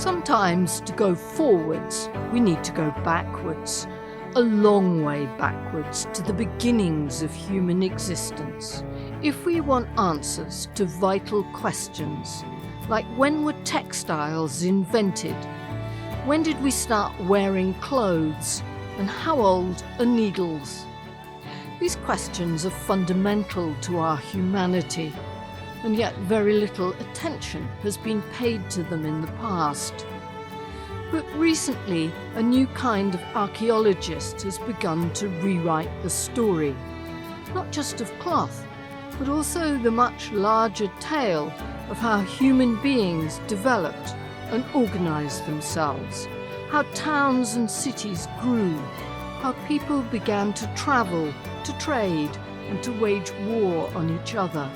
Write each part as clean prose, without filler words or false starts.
Sometimes to go forwards, we need to go backwards, a long way backwards to the beginnings of human existence. If we want answers to vital questions, like when were textiles invented? When did we start wearing clothes? And how old are needles? These questions are fundamental to our humanity, and yet very little attention has been paid to them in the past. But recently, a new kind of archaeologist has begun to rewrite the story, not just of cloth, but also the much larger tale of how human beings developed and organised themselves, how towns and cities grew, how people began to travel, to trade, and to wage war on each other.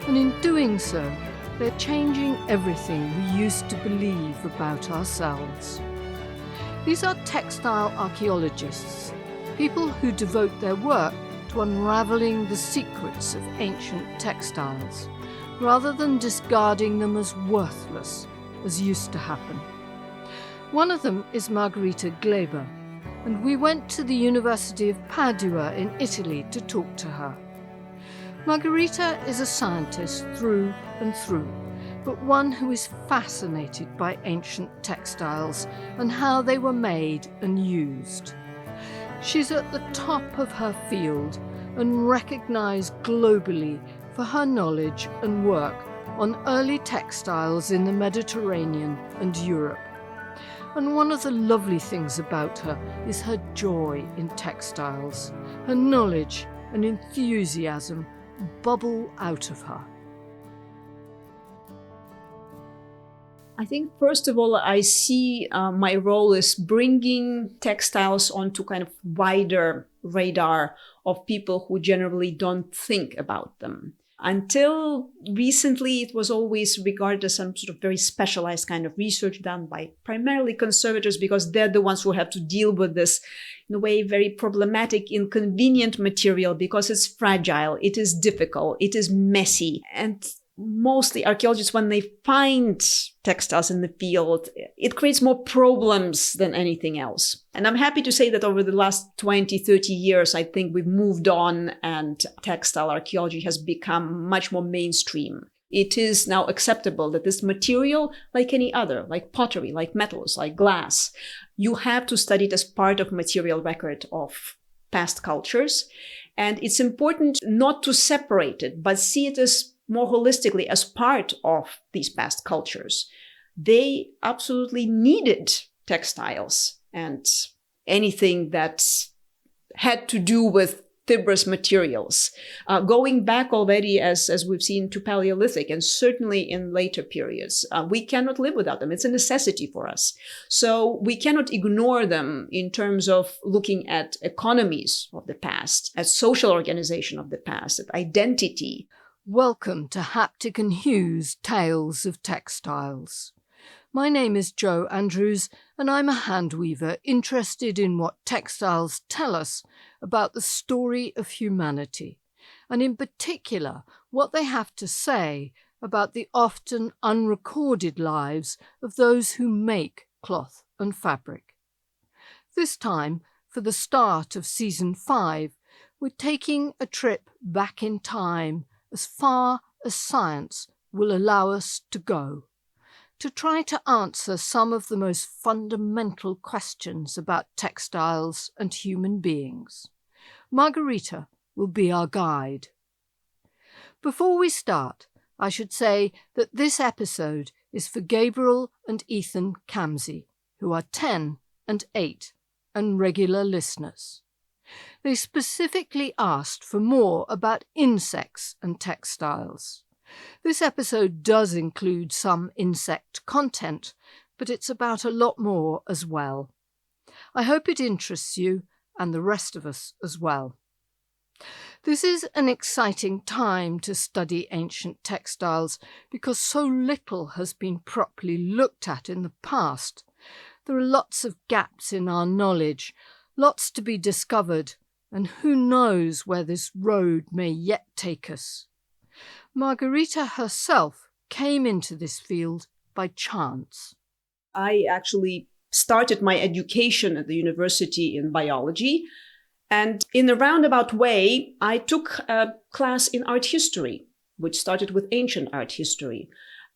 And in doing so, they're changing everything we used to believe about ourselves. These are textile archaeologists, people who devote their work to unravelling the secrets of ancient textiles, rather than discarding them as worthless, as used to happen. One of them is Margarita Gleba, and we went to the University of Padua in Italy to talk to her. Margarita is a scientist through and through, but one who is fascinated by ancient textiles and how they were made and used. She's at the top of her field and recognised globally for her knowledge and work on early textiles in the Mediterranean and Europe. And one of the lovely things about her is her joy in textiles. Her knowledge and enthusiasm bubble out of her. I think, first of all, I see my role is bringing textiles onto kind of wider radar of people who generally don't think about them. Until recently, it was always regarded as some sort of very specialized kind of research done by primarily conservators, because they're the ones who have to deal with this, in a way, very problematic, inconvenient material, because it's fragile, it is difficult, it is messy. And mostly archaeologists, when they find textiles in the field, it creates more problems than anything else. And I'm happy to say that over the last 20, 30 years, I think we've moved on and textile archaeology has become much more mainstream. It is now acceptable that this material, like any other, like pottery, like metals, like glass, you have to study it as part of material record of past cultures. And it's important not to separate it, but see it as more holistically as part of these past cultures. They absolutely needed textiles and anything that had to do with fibrous materials. Going back already, as we've seen, to Paleolithic, and certainly in later periods, we cannot live without them. It's a necessity for us. So we cannot ignore them in terms of looking at economies of the past, at social organization of the past, at identity. Welcome to Haptic Hue's Tales of Textiles. My name is Jo Andrews, and I'm a hand weaver interested in what textiles tell us about the story of humanity, and in particular what they have to say about the often unrecorded lives of those who make cloth and fabric. This time, for the start of Season 5, we're taking a trip back in time as far as science will allow us to go, to try to answer some of the most fundamental questions about textiles and human beings. Margarita will be our guide. Before we start, I should say that this episode is for Gabriel and Ethan Camsey, who are 10 and 8 and regular listeners. They specifically asked for more about insects and textiles. This episode does include some insect content, but it's about a lot more as well. I hope it interests you and the rest of us as well. This is an exciting time to study ancient textiles because so little has been properly looked at in the past. There are lots of gaps in our knowledge, lots to be discovered, and who knows where this road may yet take us. Margarita herself came into this field by chance. I actually started my education at the university in biology. And in a roundabout way, I took a class in art history, which started with ancient art history.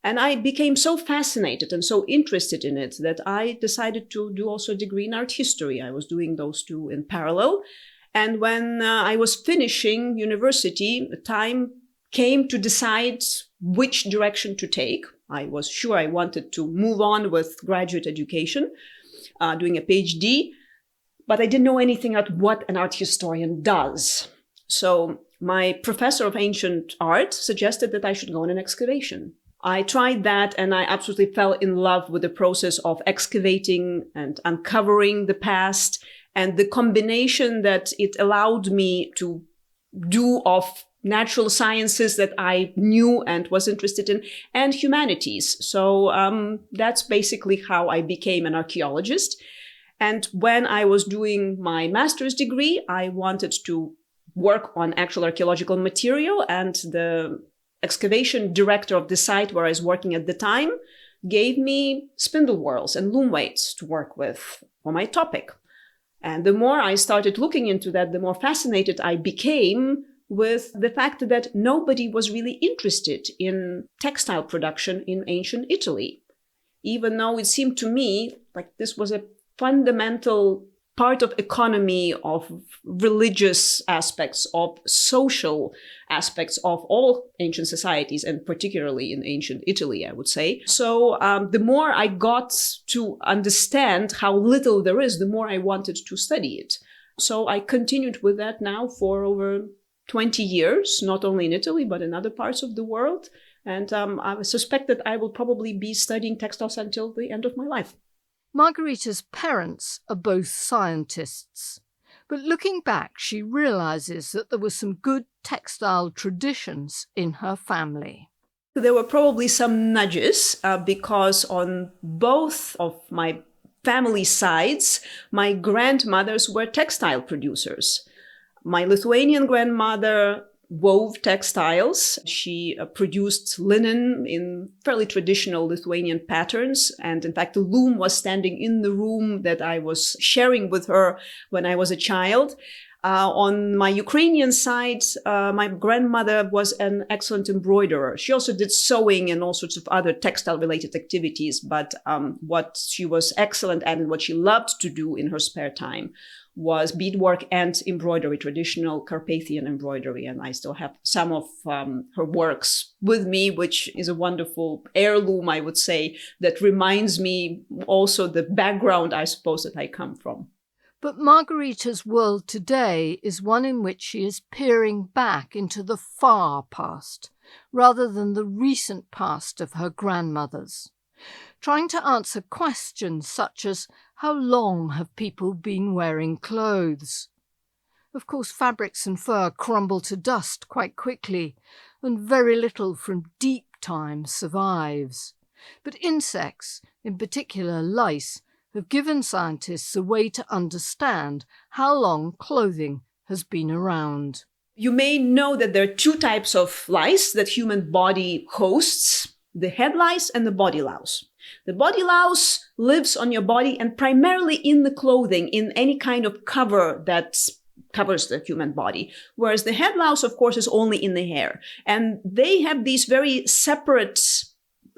And I became so fascinated and so interested in it that I decided to do also a degree in art history. I was doing those two in parallel. And when I was finishing university, the time came to decide which direction to take. I was sure I wanted to move on with graduate education, doing a PhD, but I didn't know anything about what an art historian does. So my professor of ancient art suggested that I should go on an excavation. I tried that and I absolutely fell in love with the process of excavating and uncovering the past and the combination that it allowed me to do of natural sciences that I knew and was interested in, and humanities. So that's basically how I became an archaeologist. And when I was doing my master's degree, I wanted to work on actual archaeological material, and the excavation director of the site where I was working at the time gave me spindle whorls and loom weights to work with for my topic. And the more I started looking into that, the more fascinated I became with the fact that nobody was really interested in textile production in ancient Italy, even though it seemed to me like this was a fundamental part of economy, of religious aspects, of social aspects of all ancient societies, and particularly in ancient Italy, I would say. So the more I got to understand how little there is, the more I wanted to study it. So I continued with that now for over 20 years, not only in Italy, but in other parts of the world. And I suspect that I will probably be studying textiles until the end of my life. Margarita's parents are both scientists, but looking back, she realises that there were some good textile traditions in her family. There were probably some nudges because on both of my family sides, my grandmothers were textile producers. My Lithuanian grandmother wove textiles. She produced linen in fairly traditional Lithuanian patterns. And in fact, the loom was standing in the room that I was sharing with her when I was a child. On my Ukrainian side, my grandmother was an excellent embroiderer. She also did sewing and all sorts of other textile-related activities. But what she was excellent at and what she loved to do in her spare time was beadwork and embroidery, traditional Carpathian embroidery. And I still have some of her works with me, which is a wonderful heirloom, I would say, that reminds me also the background, I suppose, that I come from. But Margarita's world today is one in which she is peering back into the far past, rather than the recent past of her grandmothers, trying to answer questions such as, how long have people been wearing clothes? Of course, fabrics and fur crumble to dust quite quickly, and very little from deep time survives. But insects, in particular lice, have given scientists a way to understand how long clothing has been around. You may know that there are two types of lice that human body hosts, the head lice and the body louse. The body louse lives on your body and primarily in the clothing, in any kind of cover that covers the human body. Whereas the head louse, of course, is only in the hair. And they have these very separate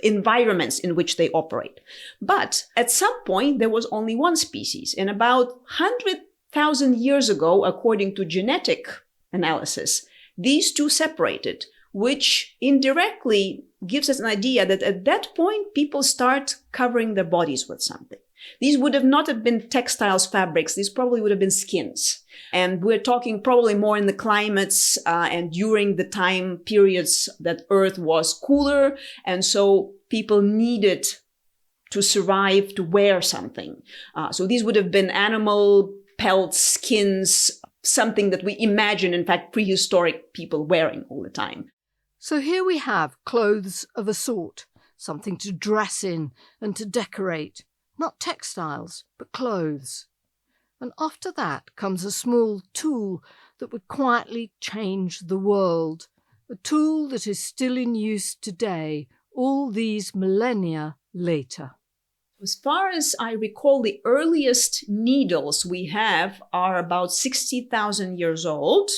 environments in which they operate. But at some point, there was only one species. And about 100,000 years ago, according to genetic analysis, these two separated, which indirectly gives us an idea that at that point, people start covering their bodies with something. These would have not have been textiles, fabrics. These probably would have been skins. And we're talking probably more in the climates and during the time periods that Earth was cooler. And so people needed to survive to wear something. So these would have been animal pelts, skins, something that we imagine, in fact, prehistoric people wearing all the time. So here we have clothes of a sort, something to dress in and to decorate, not textiles, but clothes. And after that comes a small tool that would quietly change the world, a tool that is still in use today, all these millennia later. As far as I recall, the earliest needles we have are about 60,000 years old,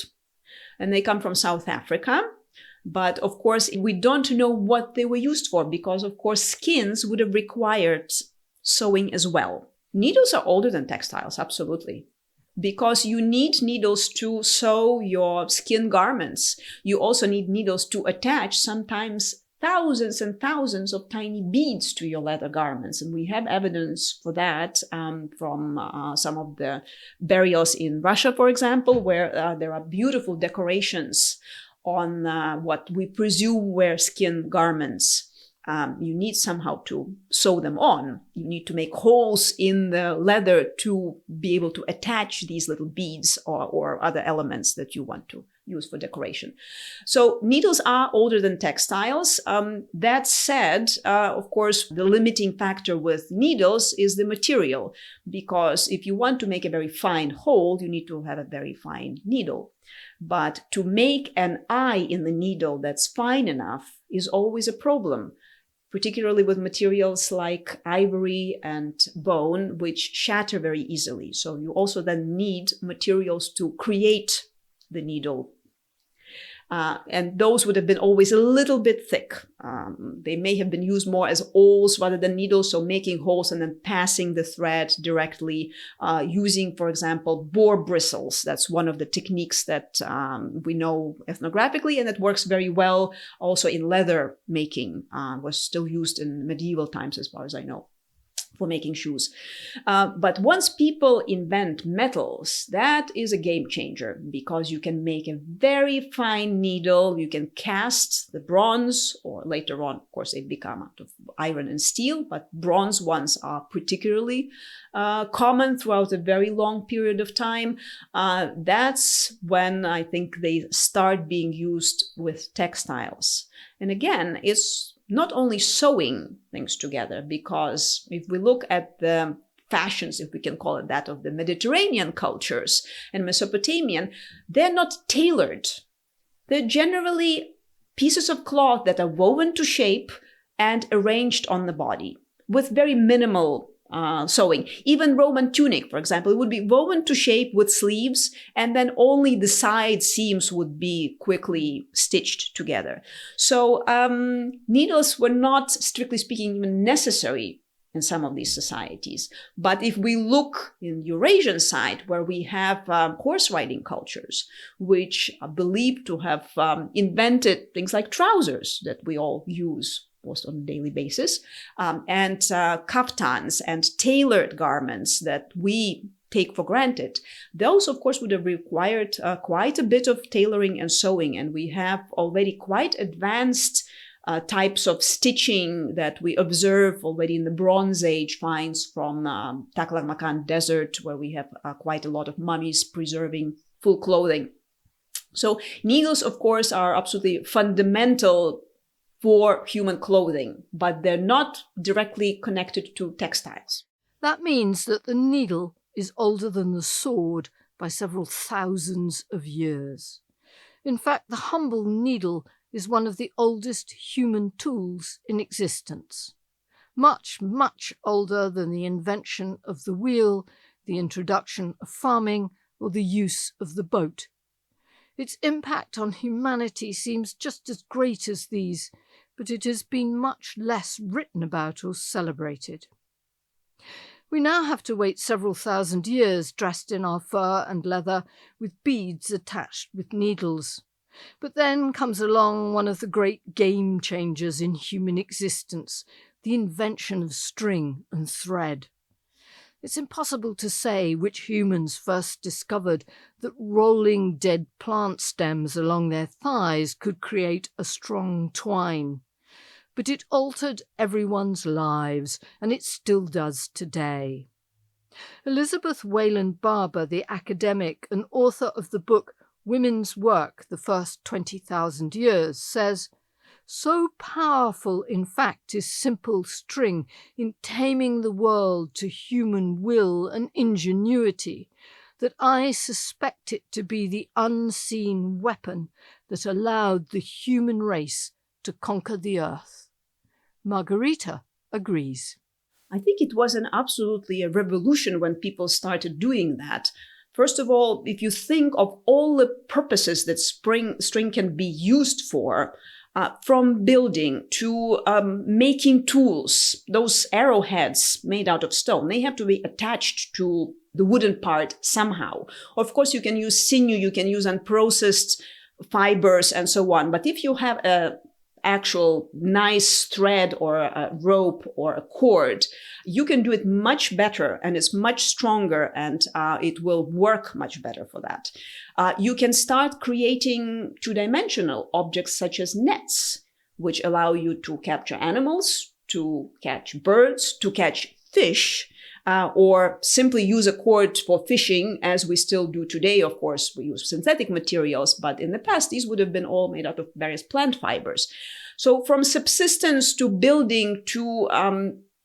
and they come from South Africa. But of course, we don't know what they were used for because, of course, skins would have required sewing as well. Needles are older than textiles, absolutely. Because you need needles to sew your skin garments. You also need needles to attach sometimes thousands and thousands of tiny beads to your leather garments. And we have evidence for that from some of the burials in Russia, for example, where there are beautiful decorations on what we presume were skin garments. You need somehow to sew them on. You need to make holes in the leather to be able to attach these little beads or other elements that you want to use for decoration. So needles are older than textiles. That said, of course, the limiting factor with needles is the material, because if you want to make a very fine hole, you need to have a very fine needle. But to make an eye in the needle that's fine enough is always a problem, particularly with materials like ivory and bone, which shatter very easily. So you also then need materials to create the needle. And those would have been always a little bit thick. They may have been used more as awls rather than needles, so making holes and then passing the thread directly, using, for example, boar bristles. That's one of the techniques that we know ethnographically, and that works very well also in leather making, was still used in medieval times as far as I know, for making shoes. But once people invent metals, that is a game changer, because you can make a very fine needle. You can cast the bronze, or later on, of course, they become out of iron and steel, but bronze ones are particularly common throughout a very long period of time. That's when I think they start being used with textiles. And again, it's not only sewing things together, because if we look at the fashions, if we can call it that, of the Mediterranean cultures and Mesopotamian, they're not tailored. They're generally pieces of cloth that are woven to shape and arranged on the body with very minimal sewing. Even Roman tunic, for example, it would be woven to shape with sleeves, and then only the side seams would be quickly stitched together. So needles were not, strictly speaking, even necessary in some of these societies. But if we look in Eurasian side, where we have horse riding cultures, which are believed to have invented things like trousers that we all use almost on a daily basis, and kaftans and tailored garments that we take for granted. Those, of course, would have required quite a bit of tailoring and sewing. And we have already quite advanced types of stitching that we observe already in the Bronze Age finds from Taklamakan Desert, where we have quite a lot of mummies preserving full clothing. So needles, of course, are absolutely fundamental for human clothing, but they're not directly connected to textiles. That means that the needle is older than the sword by several thousands of years. In fact, the humble needle is one of the oldest human tools in existence. Much, much older than the invention of the wheel, the introduction of farming, or the use of the boat. Its impact on humanity seems just as great as these, but it has been much less written about or celebrated. We now have to wait several thousand years dressed in our fur and leather with beads attached with needles. But then comes along one of the great game changers in human existence, the invention of string and thread. It's impossible to say which humans first discovered that rolling dead plant stems along their thighs could create a strong twine. But it altered everyone's lives, and it still does today. Elizabeth Wayland Barber, the academic and author of the book Women's Work, The First 20,000 Years, says, "So powerful, in fact, is simple string in taming the world to human will and ingenuity, that I suspect it to be the unseen weapon that allowed the human race to conquer the earth." Margarita agrees. I think it was absolutely a revolution when people started doing that. First of all, if you think of all the purposes that string can be used for, from building to making tools, those arrowheads made out of stone, they have to be attached to the wooden part somehow. Of course, you can use sinew, you can use unprocessed fibers and so on. But if you have a actual nice thread or a rope or a cord, you can do it much better, and it's much stronger, and it will work much better for that. You can start creating two-dimensional objects such as nets, which allow you to capture animals, to catch birds, to catch fish, or simply use a cord for fishing, as we still do today. Of course, we use synthetic materials, but in the past, these would have been all made out of various plant fibers. So from subsistence to building to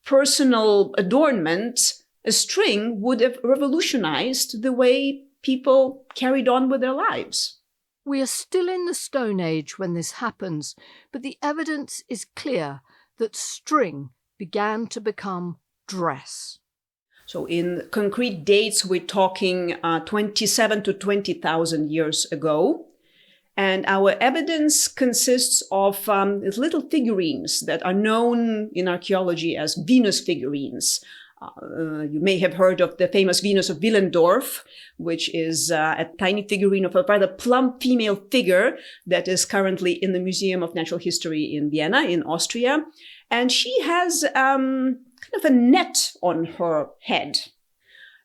personal adornment, a string would have revolutionized the way people carried on with their lives. We are still in the Stone Age when this happens, but the evidence is clear that string began to become dress. So in concrete dates, we're talking 27 to 20,000 years ago. And our evidence consists of little figurines that are known in archaeology as Venus figurines. You may have heard of the famous Venus of Willendorf, which is a tiny figurine of a rather plump female figure that is currently in the Museum of Natural History in Vienna, in Austria. And she has kind of a net on her head.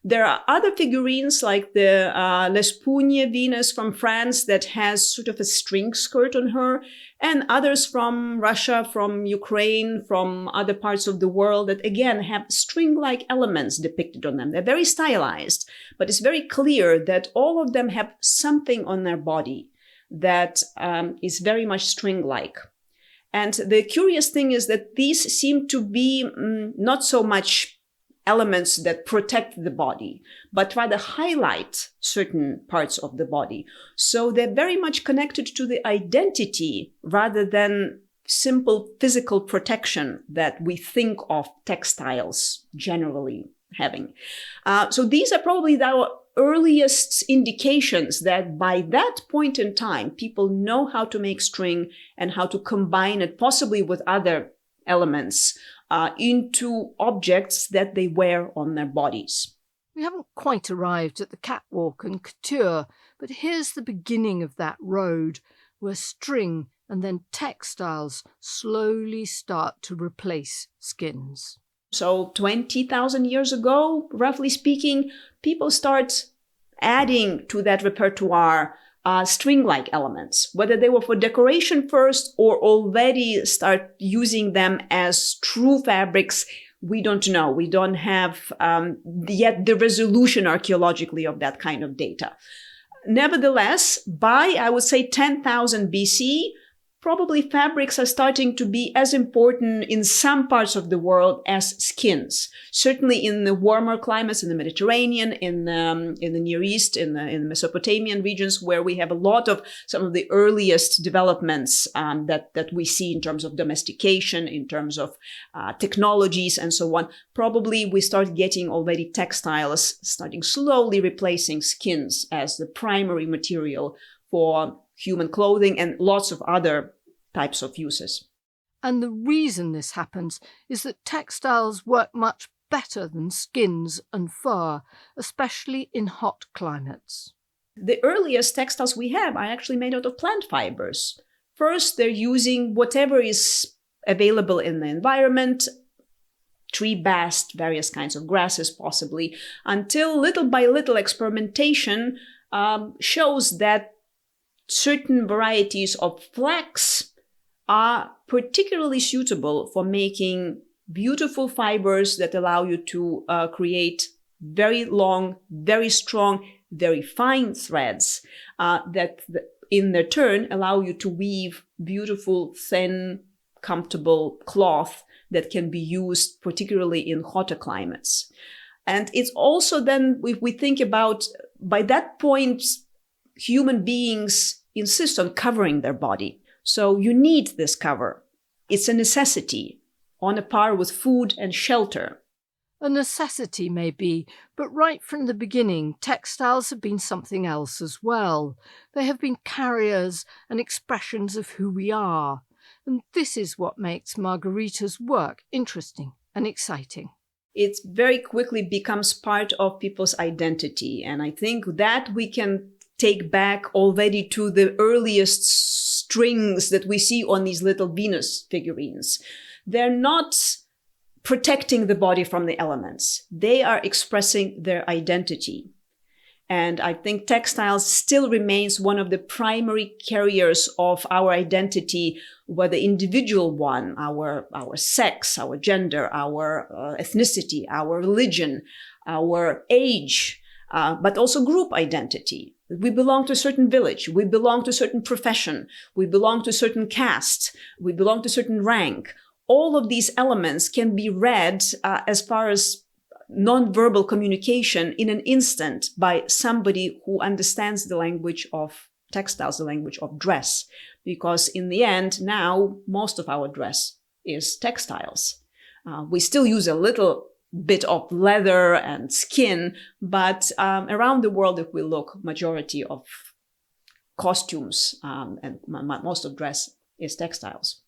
There are other figurines like the L'Espugne Venus from France that has sort of a string skirt on her, and others from Russia, from Ukraine, from other parts of the world that again have string-like elements depicted on them. They're very stylized, but it's very clear that all of them have something on their body that is very much string-like. And the curious thing is that these seem to be not so much elements that protect the body, but rather highlight certain parts of the body. So they're very much connected to the identity rather than simple physical protection that we think of textiles generally having. So these are probably our earliest indications that by that point in time, people know how to make string and how to combine it possibly with other elements into objects that they wear on their bodies. We haven't quite arrived at the catwalk and couture, but here's the beginning of that road where string and then textiles slowly start to replace skins. So 20,000 years ago, roughly speaking, people start adding to that repertoire string-like elements, whether they were for decoration first or already start using them as true fabrics. We don't know. We don't have yet the resolution archaeologically of that kind of data. Nevertheless, by, I would say, 10,000 BC, probably fabrics are starting to be as important in some parts of the world as skins. Certainly in the warmer climates, in the Mediterranean, in the Near East, in the Mesopotamian regions, where we have a lot of some of the earliest developments that we see in terms of domestication, in terms of technologies and so on. Probably we start getting already textiles starting slowly replacing skins as the primary material for human clothing and lots of other types of uses. And the reason this happens is that textiles work much better than skins and fur, especially in hot climates. The earliest textiles we have are actually made out of plant fibers. First, they're using whatever is available in the environment, tree bast, various kinds of grasses possibly, until little by little experimentation shows that certain varieties of flax are particularly suitable for making beautiful fibers that allow you to create very long, very strong, very fine threads that in their turn allow you to weave beautiful, thin, comfortable cloth that can be used particularly in hotter climates. And it's also then, if we think about, by that point, human beings insist on covering their body. So you need this cover. It's a necessity on a par with food and shelter. A necessity, maybe, but right from the beginning, textiles have been something else as well. They have been carriers and expressions of who we are. And this is what makes Margarita's work interesting and exciting. It very quickly becomes part of people's identity. And I think that we can take back already to the earliest strings that we see on these little Venus figurines. They're not protecting the body from the elements. They are expressing their identity. And I think textiles still remains one of the primary carriers of our identity, whether individual one, our sex, our gender, our ethnicity, our religion, our age, but also group identity. We belong to a certain village. We belong to a certain profession. We belong to a certain caste. We belong to a certain rank. All of these elements can be read as far as nonverbal communication in an instant by somebody who understands the language of textiles, the language of dress. Because in the end, now, most of our dress is textiles. We still use a little bit of leather and skin, but around the world, if we look, majority of costumes and most of dress is textiles.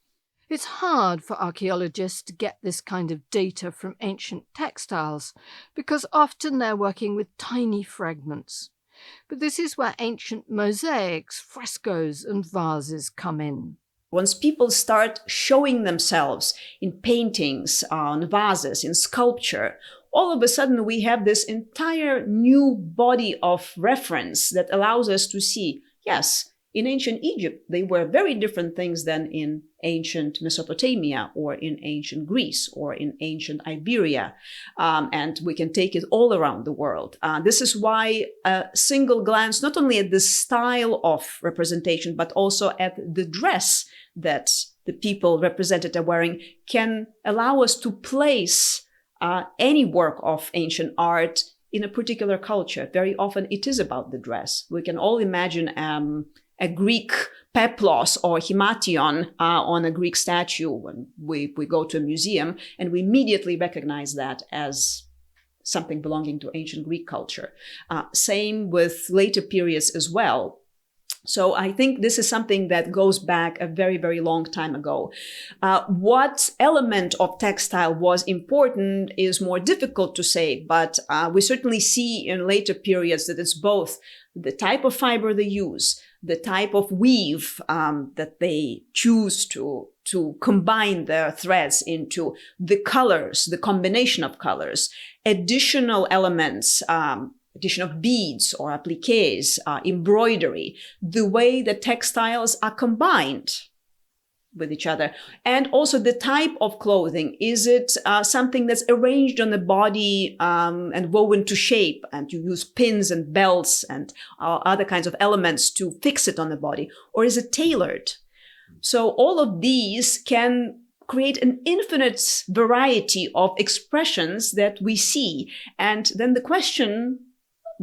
It's hard for archaeologists to get this kind of data from ancient textiles because often they're working with tiny fragments. But this is where ancient mosaics, frescoes, and vases come in. Once people start showing themselves in paintings, on vases, in sculpture, all of a sudden we have this entire new body of reference that allows us to see, yes, in ancient Egypt, they were very different things than in ancient Mesopotamia or in ancient Greece or in ancient Iberia. And we can take it all around the world. This is why a single glance, not only at the style of representation, but also at the dress that the people represented are wearing, can allow us to place any work of ancient art in a particular culture. Very often it is about the dress. We can all imagine a Greek peplos or himation on a Greek statue when we go to a museum, and we immediately recognize that as something belonging to ancient Greek culture. Same with later periods as well. So I think this is something that goes back a very, very long time ago. What element of textile was important is more difficult to say, but we certainly see in later periods that it's both the type of fiber they use, the type of weave that they choose to combine their threads into, the colors, the combination of colors, additional elements, addition of beads or appliques, embroidery, the way the textiles are combined with each other, and also the type of clothing. Is it something that's arranged on the body and woven to shape, and you use pins and belts and other kinds of elements to fix it on the body, or is it tailored? So all of these can create an infinite variety of expressions that we see. And then the question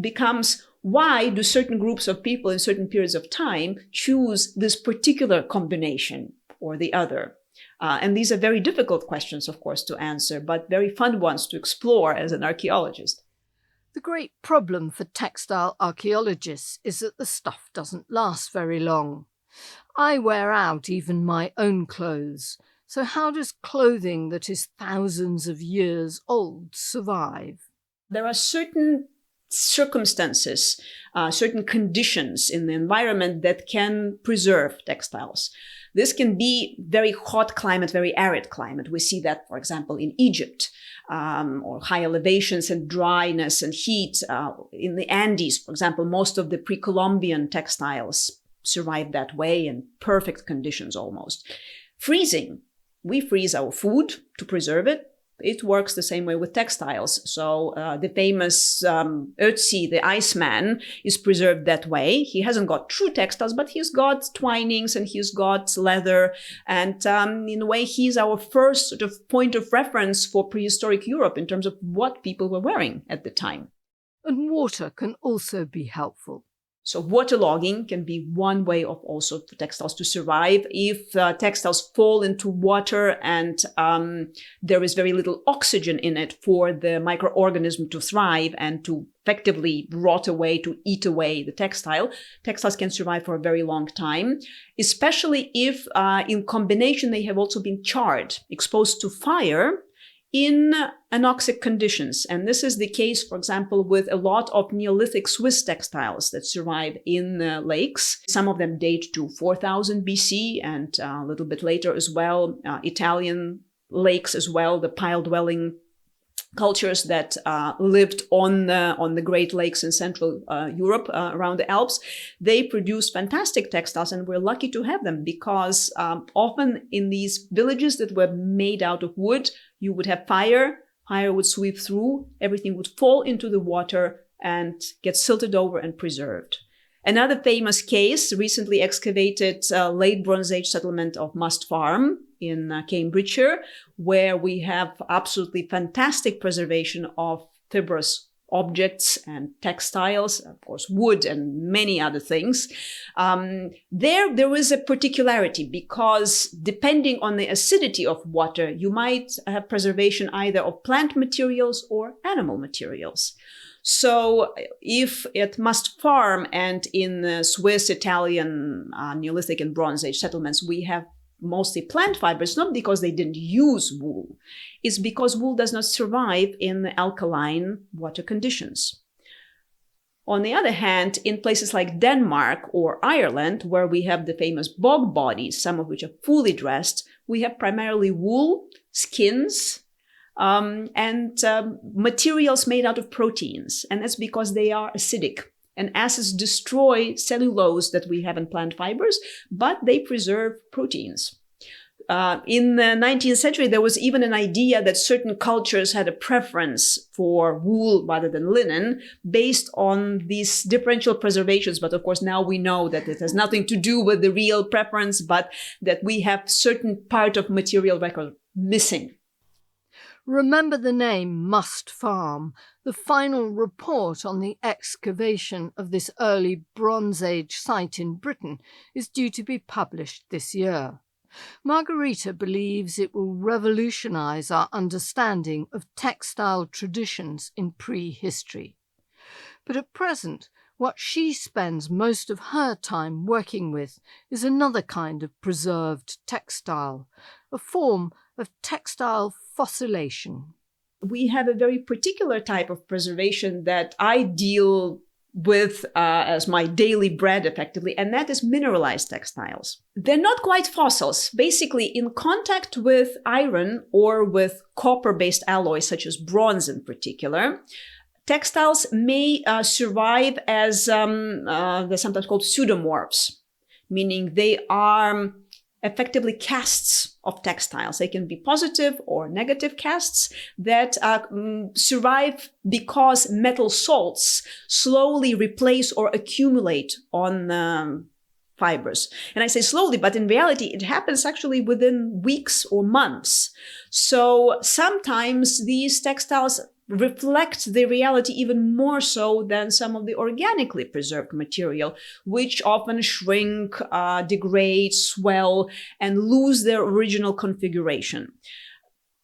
becomes, why do certain groups of people in certain periods of time choose this particular combination or the other? And these are very difficult questions, of course, to answer, but very fun ones to explore as an archaeologist. The great problem for textile archaeologists is that the stuff doesn't last very long. I wear out even my own clothes. So how does clothing that is thousands of years old survive? There are certain circumstances, certain conditions in the environment that can preserve textiles. This can be very hot climate, very arid climate. We see that, for example, in Egypt, or high elevations and dryness and heat. In the Andes, for example, most of the pre-Columbian textiles survive that way in perfect conditions almost. Freezing. We freeze our food to preserve it. It works the same way with textiles. So the famous Ötzi, the Iceman, is preserved that way. He hasn't got true textiles, but he's got twinings and he's got leather. And in a way, he's our first sort of point of reference for prehistoric Europe in terms of what people were wearing at the time. And water can also be helpful. So waterlogging can be one way of also for textiles to survive. If textiles fall into water and there is very little oxygen in it for the microorganism to thrive and to effectively rot away, to eat away the textile, textiles can survive for a very long time, especially if in combination they have also been charred, exposed to fire in anoxic conditions. And this is the case, for example, with a lot of Neolithic Swiss textiles that survive in lakes. Some of them date to 4000 BC and a little bit later as well. Italian lakes as well, the pile-dwelling cultures that lived on the Great Lakes in Central Europe around the Alps. They produce fantastic textiles, and we're lucky to have them because often in these villages that were made out of wood, you would have fire would sweep through, everything would fall into the water and get silted over and preserved. Another famous case, recently excavated late Bronze Age settlement of Must Farm in Cambridgeshire, where we have absolutely fantastic preservation of fibrous objects and textiles, of course, wood and many other things. There is a particularity because depending on the acidity of water, you might have preservation either of plant materials or animal materials. So if at Must Farm and in the Swiss, Italian, Neolithic and Bronze Age settlements, we have mostly plant fibers, not because they didn't use wool. It's because wool does not survive in alkaline water conditions. On the other hand, in places like Denmark or Ireland, where we have the famous bog bodies, some of which are fully dressed, we have primarily wool, skins, and materials made out of proteins. And that's because they are acidic. And acids destroy cellulose that we have in plant fibers, but they preserve proteins. In the 19th century, there was even an idea that certain cultures had a preference for wool rather than linen based on these differential preservations. But of course, now we know that it has nothing to do with the real preference, but that we have certain part of material record missing. Remember the name Must Farm. The final report on the excavation of this early Bronze Age site in Britain is due to be published this year. Margarita believes it will revolutionize our understanding of textile traditions in prehistory. But at present, what she spends most of her time working with is another kind of preserved textile, a form of textile fossilization. We have a very particular type of preservation that I deal with as my daily bread, effectively, and that is mineralized textiles. They're not quite fossils. Basically, in contact with iron or with copper-based alloys, such as bronze in particular, textiles may survive as they're sometimes called pseudomorphs, meaning they are effectively casts of textiles. They can be positive or negative casts that survive because metal salts slowly replace or accumulate on fibers. And I say slowly, but in reality, it happens actually within weeks or months. So sometimes these textiles reflect the reality even more so than some of the organically preserved material, which often shrink, degrade, swell, and lose their original configuration.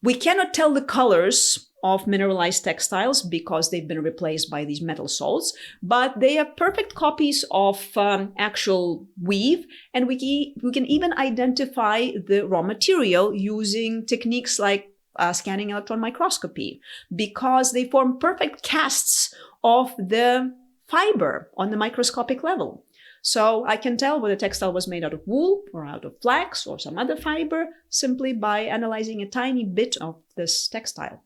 We cannot tell the colors of mineralized textiles because they've been replaced by these metal salts, but they are perfect copies of actual weave, and we can even identify the raw material using techniques like scanning electron microscopy, because they form perfect casts of the fiber on the microscopic level. So I can tell whether a textile was made out of wool or out of flax or some other fiber simply by analyzing a tiny bit of this textile.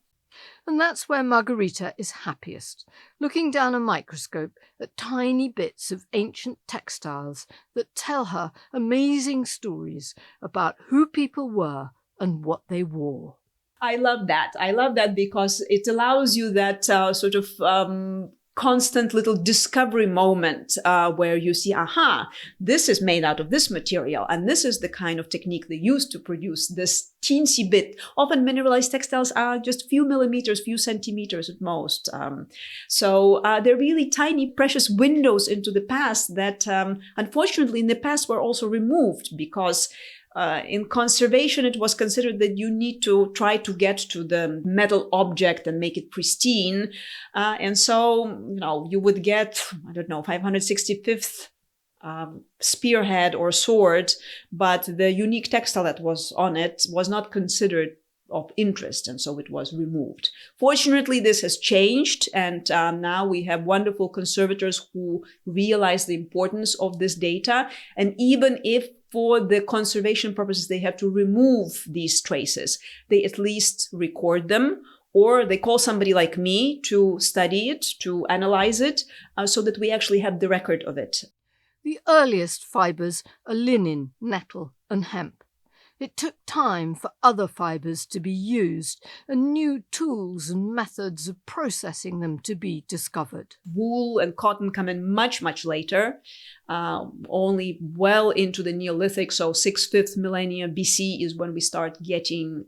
And that's where Margarita is happiest, looking down a microscope at tiny bits of ancient textiles that tell her amazing stories about who people were and what they wore. I love that. I love that because it allows you that sort of constant little discovery moment where you see, aha, this is made out of this material, and this is the kind of technique they use to produce this teensy bit. Often mineralized textiles are just few millimeters, few centimeters at most. So they're really tiny, precious windows into the past that, unfortunately, in the past were also removed because in conservation, it was considered that you need to try to get to the metal object and make it pristine. And so, you would get, 565th spearhead or sword, but the unique textile that was on it was not considered of interest, and so it was removed. Fortunately, this has changed, and now we have wonderful conservators who realize the importance of this data. And even if for the conservation purposes they have to remove these traces, they at least record them, or they call somebody like me to study it, to analyze it, so that we actually have the record of it. The earliest fibres are linen, nettle and hemp. It took time for other fibres to be used and new tools and methods of processing them to be discovered. Wool and cotton come in much, much later, only well into the Neolithic, so 6th, 5th millennia BC is when we start getting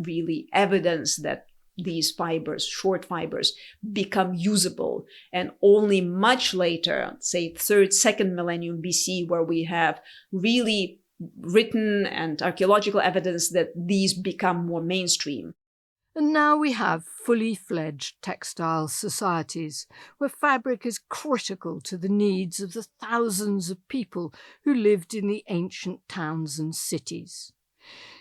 really evidence that these fibers, short fibers, become usable. And only much later, say 3rd, 2nd millennium BC, where we have really written and archaeological evidence that these become more mainstream. And now we have fully fledged textile societies where fabric is critical to the needs of the thousands of people who lived in the ancient towns and cities.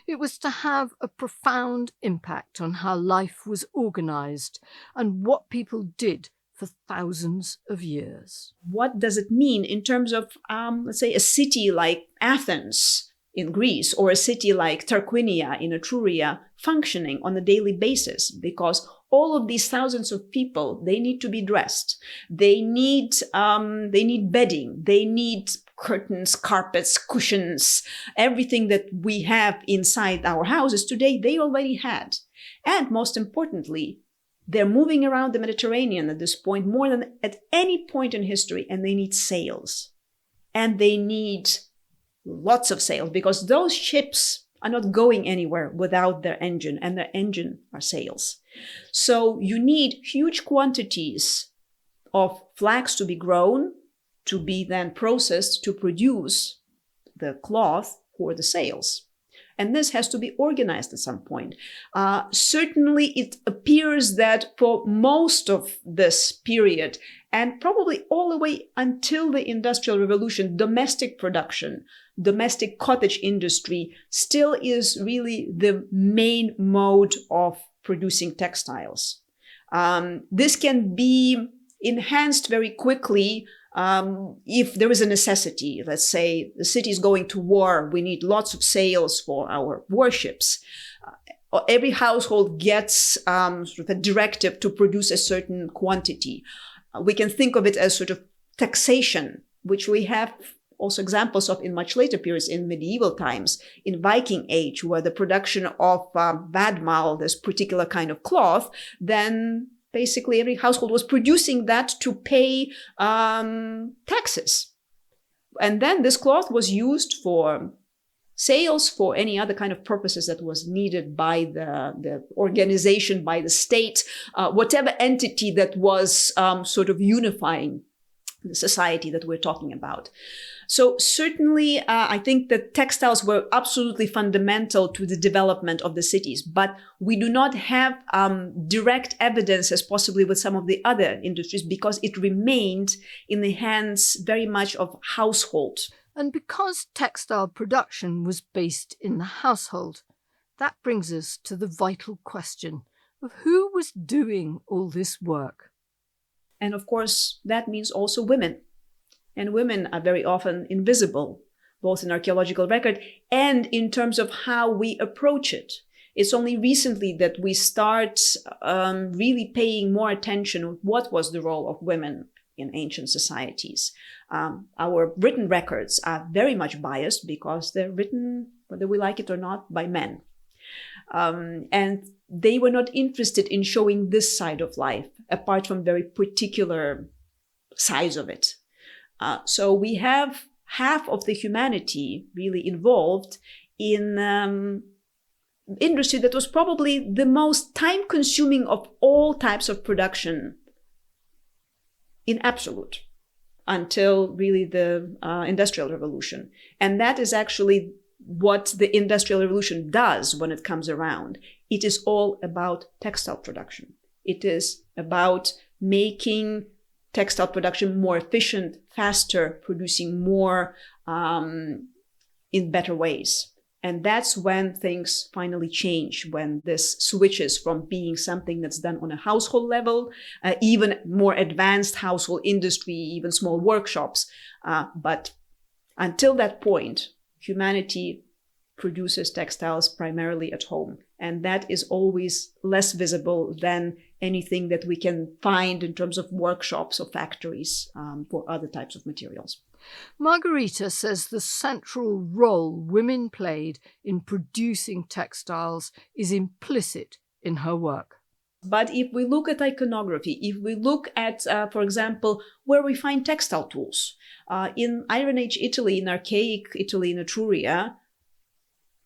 It was to have a profound impact on how life was organised and what people did for thousands of years. What does it mean in terms of, let's say, a city like Athens in Greece or a city like Tarquinia in Etruria functioning on a daily basis? Because all of these thousands of people, they need to be dressed. They need bedding. They need curtains, carpets, cushions, everything that we have inside our houses today, they already had. And most importantly, they're moving around the Mediterranean at this point more than at any point in history, and they need sails. And they need lots of sails because those ships are not going anywhere without their engine, and their engine are sails. So you need huge quantities of flax to be grown, to be then processed to produce the cloth for the sails. And this has to be organized at some point. Certainly, it appears that for most of this period, and probably all the way until the Industrial Revolution, domestic production, domestic cottage industry still is really the main mode of producing textiles. This can be enhanced very quickly if there is a necessity. Let's say the city is going to war, we need lots of sails for our warships. Every household gets sort of a directive to produce a certain quantity. We can think of it as sort of taxation, which we have also examples of in much later periods in medieval times, in Viking Age, where the production of vadmal, this particular kind of cloth, then basically every household was producing that to pay taxes. And then this cloth was used for sails, for any other kind of purposes that was needed by the organization, by the state, whatever entity that was sort of unifying the society that we're talking about. So certainly, I think that textiles were absolutely fundamental to the development of the cities, but we do not have direct evidence as possibly with some of the other industries because it remained in the hands very much of household. And because textile production was based in the household, that brings us to the vital question of who was doing all this work. And of course, that means also women. And women are very often invisible, both in archaeological record and in terms of how we approach it. It's only recently that we start really paying more attention to what was the role of women in ancient societies. Our written records are very much biased because they're written, whether we like it or not, by men. And they were not interested in showing this side of life, apart from very particular sides of it. So we have half of the humanity really involved in industry that was probably the most time-consuming of all types of production in absolute, until really the Industrial Revolution. And that is actually what the Industrial Revolution does when it comes around. It is all about textile production. It is about making textile production more efficient, faster, producing more in better ways. And that's when things finally change, when this switches from being something that's done on a household level, even more advanced household industry, even small workshops. But until that point, humanity produces textiles primarily at home. And that is always less visible than anything that we can find in terms of workshops or factories for other types of materials. Margarita says the central role women played in producing textiles is implicit in her work. But if we look at iconography, if we look at, for example, where we find textile tools, in Iron Age Italy, in archaic Italy, in Etruria,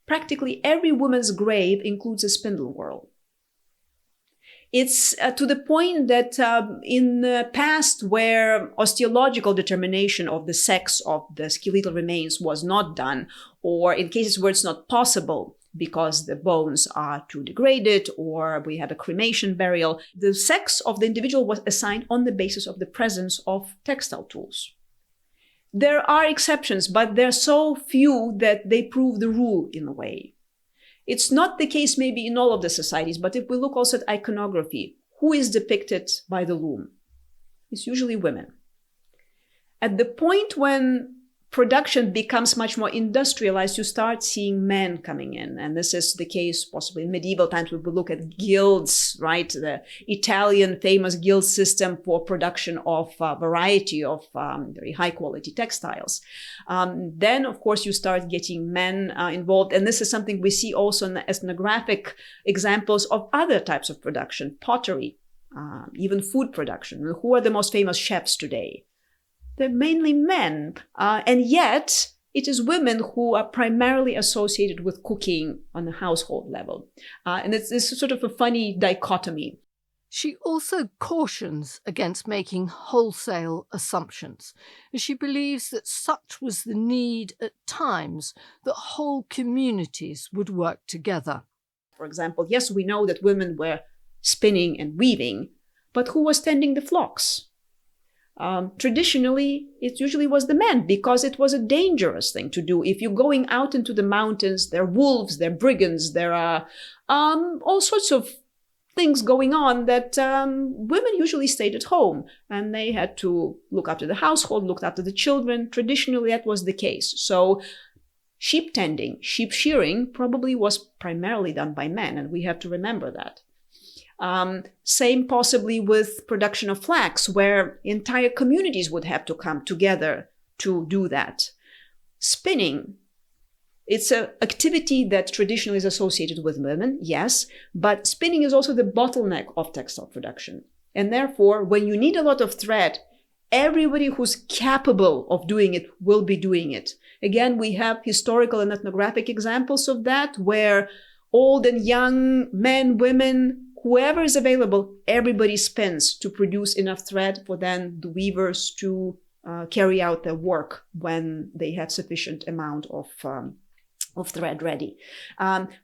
practically every woman's grave includes a spindle whorl. It's to the point that in the past, where osteological determination of the sex of the skeletal remains was not done, or in cases where it's not possible because the bones are too degraded or we have a cremation burial, the sex of the individual was assigned on the basis of the presence of textile tools. There are exceptions, but they're so few that they prove the rule in a way. It's not the case maybe in all of the societies, but if we look also at iconography, who is depicted by the loom? It's usually women. At the point when production becomes much more industrialized, you start seeing men coming in. And this is the case possibly in medieval times when we look at guilds, right? The Italian famous guild system for production of a variety of very high quality textiles. Then, of course, you start getting men involved. And this is something we see also in the ethnographic examples of other types of production, pottery, even food production. Who are the most famous chefs today? They're mainly men, and yet it is women who are primarily associated with cooking on a household level. And it's sort of a funny dichotomy. She also cautions against making wholesale assumptions, as she believes that such was the need at times that whole communities would work together. For example, yes, we know that women were spinning and weaving, but who was tending the flocks? Traditionally, it usually was the men, because it was a dangerous thing to do. If you're going out into the mountains, there are wolves, there are brigands, there are all sorts of things going on that women usually stayed at home, and they had to look after the household, look after the children. Traditionally, that was the case. So sheep tending, sheep shearing probably was primarily done by men, and we have to remember that. Same possibly with production of flax, where entire communities would have to come together to do that. Spinning, it's an activity that traditionally is associated with women, yes, but spinning is also the bottleneck of textile production. And therefore, when you need a lot of thread, everybody who's capable of doing it will be doing it. Again, we have historical and ethnographic examples of that, where old and young men, women, whoever is available, everybody spins to produce enough thread for then the weavers to carry out their work when they have sufficient amount of thread ready.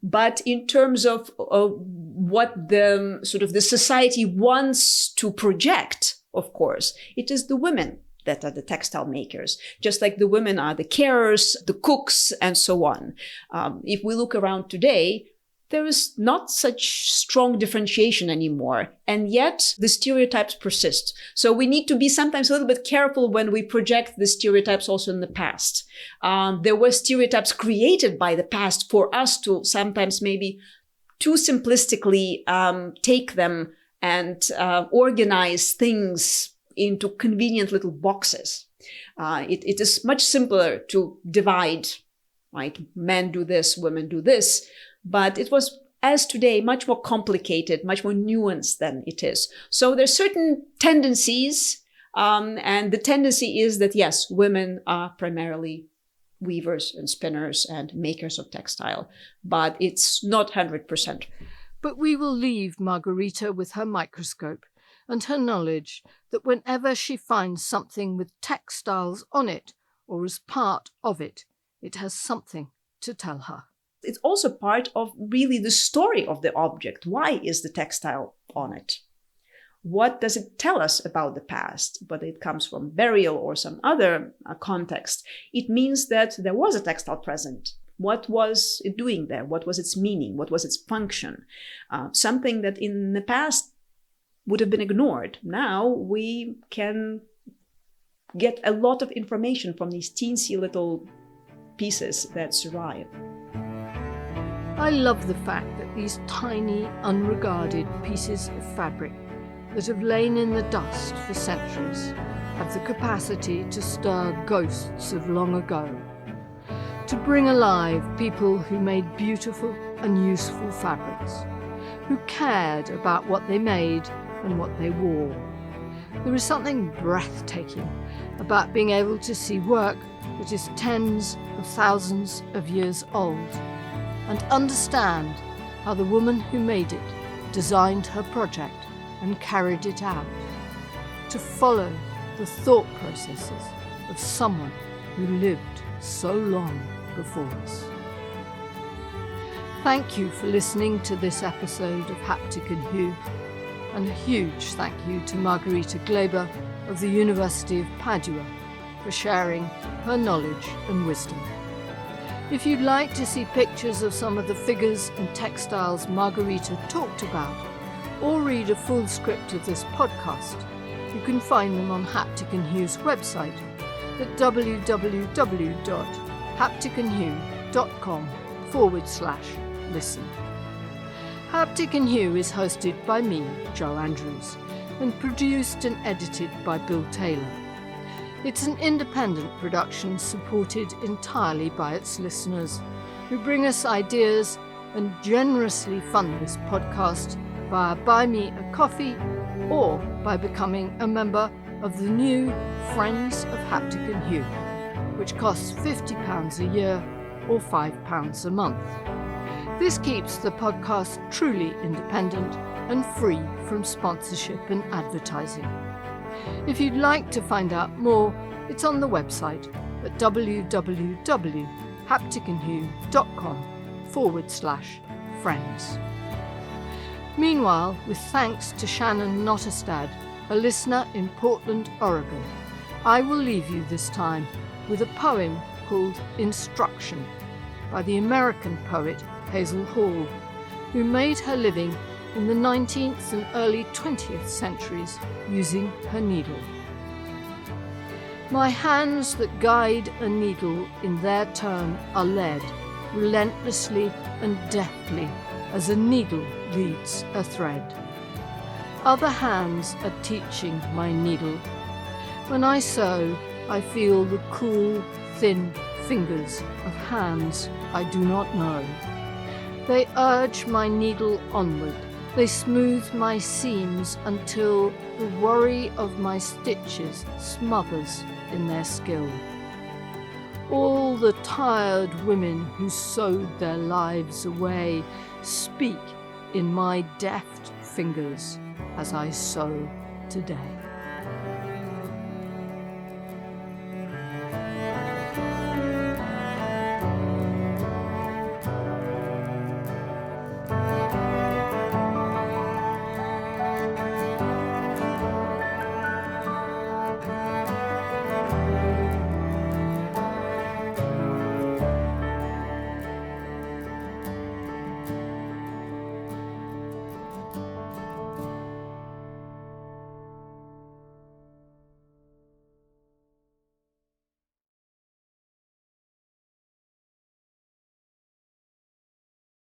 But in terms of what the sort of the society wants to project, of course, it is the women that are the textile makers, just like the women are the carers, the cooks, and so on. If we look around today, there is not such strong differentiation anymore, and yet the stereotypes persist. So we need to be sometimes a little bit careful when we project the stereotypes also in the past. There were stereotypes created by the past for us to sometimes maybe too simplistically take them and organize things into convenient little boxes. It is much simpler to divide, right? Men do this, women do this. But it was as today, much more complicated, much more nuanced than it is. So there's certain tendencies, and the tendency is that, yes, women are primarily weavers and spinners and makers of textile, but it's not 100%. But we will leave Margarita with her microscope and her knowledge that whenever she finds something with textiles on it or as part of it, it has something to tell her. It's also part of really the story of the object. Why is the textile on it? What does it tell us about the past? Whether it comes from burial or some other context, it means that there was a textile present. What was it doing there? What was its meaning? What was its function? Something that in the past would have been ignored. Now we can get a lot of information from these teensy little pieces that survive. I love the fact that these tiny, unregarded pieces of fabric that have lain in the dust for centuries have the capacity to stir ghosts of long ago, to bring alive people who made beautiful and useful fabrics, who cared about what they made and what they wore. There is something breathtaking about being able to see work that is tens of thousands of years old and understand how the woman who made it designed her project and carried it out, to follow the thought processes of someone who lived so long before us. Thank you for listening to this episode of Haptic Hue, and a huge thank you to Margarita Gleba of the University of Padua for sharing her knowledge and wisdom. If you'd like to see pictures of some of the figures and textiles Margarita talked about, or read a full script of this podcast, you can find them on Haptic Hue's website at www.hapticandhue.com/listen. Haptic Hue is hosted by me, Jo Andrews, and produced and edited by Bill Taylor. It's an independent production supported entirely by its listeners, who bring us ideas and generously fund this podcast via Buy Me a Coffee or by becoming a member of the new Friends of Haptic Hue, which costs £50 a year or £5 a month. This keeps the podcast truly independent and free from sponsorship and advertising. If you'd like to find out more, it's on the website at www.hapticandhue.com/friends. Meanwhile, with thanks to Shannon Nottestad, a listener in Portland, Oregon, I will leave you this time with a poem called Instruction by the American poet Hazel Hall, who made her living in the 19th and early 20th centuries using her needle. My hands that guide a needle in their turn are led relentlessly and deftly as a needle leads a thread. Other hands are teaching my needle. When I sew, I feel the cool, thin fingers of hands I do not know. They urge my needle onward. They smooth my seams until the worry of my stitches smothers in their skill. All the tired women who sewed their lives away speak in my deft fingers as I sew today.